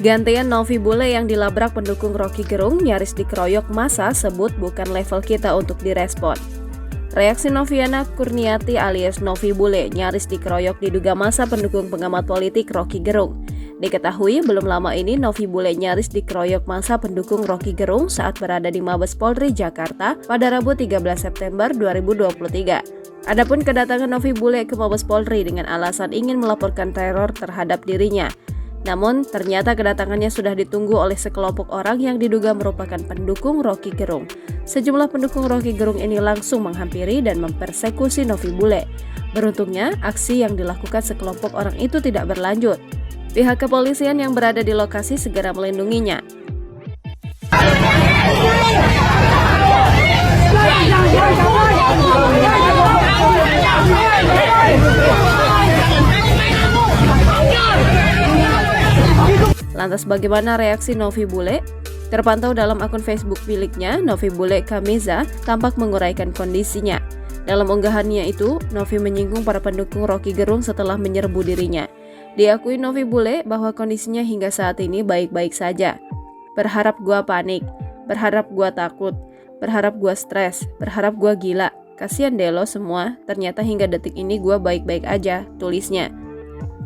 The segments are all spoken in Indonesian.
Gantian Novi Bule yang dilabrak pendukung Roky Gerung nyaris dikeroyok massa sebut bukan level kita untuk direspon. Reaksi Noviana Kurniati alias Novi Bule nyaris dikeroyok diduga massa pendukung pengamat politik Roky Gerung. Diketahui belum lama ini Novi Bule nyaris dikeroyok massa pendukung Roky Gerung saat berada di Mabes Polri Jakarta pada Rabu 13 September 2023. Adapun kedatangan Novi Bule ke Mabes Polri dengan alasan ingin melaporkan teror terhadap dirinya. Namun ternyata kedatangannya sudah ditunggu oleh sekelompok orang yang diduga merupakan pendukung Roky Gerung. Sejumlah pendukung Roky Gerung ini langsung menghampiri dan mempersekusi Novi Bule. Beruntungnya aksi yang dilakukan sekelompok orang itu tidak berlanjut. Pihak kepolisian yang berada di lokasi segera melindunginya. Lantas bagaimana reaksi Novi Bule? Terpantau dalam akun Facebook miliknya, Novi Bule Kamiza tampak menguraikan kondisinya. Dalam unggahannya itu, Novi menyinggung para pendukung Roky Gerung setelah menyerbu dirinya. Diakui Novi Bule bahwa kondisinya hingga saat ini baik-baik saja. Berharap gua panik, berharap gua takut, berharap gua stres, berharap gua gila. Kasian deh lo semua, ternyata hingga detik ini gua baik-baik aja, tulisnya.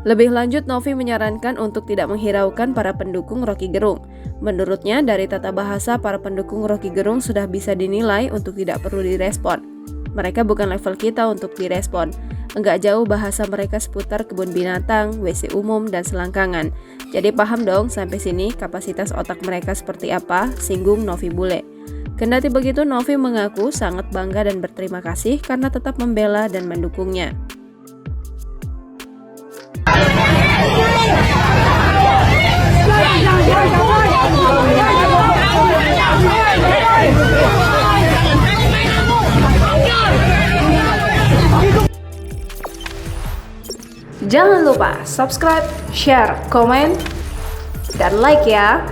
Lebih lanjut, Novi menyarankan untuk tidak menghiraukan para pendukung Roky Gerung. Menurutnya, dari tata bahasa para pendukung Roky Gerung sudah bisa dinilai untuk tidak perlu direspon. Mereka bukan level kita untuk direspon. Enggak jauh bahasa mereka seputar kebun binatang, WC umum, dan selangkangan. Jadi paham dong sampai sini kapasitas otak mereka seperti apa, singgung Novi Bule. Kendati begitu, Novi mengaku sangat bangga dan berterima kasih karena tetap membela dan mendukungnya. Jangan lupa subscribe, share, komen, dan like ya!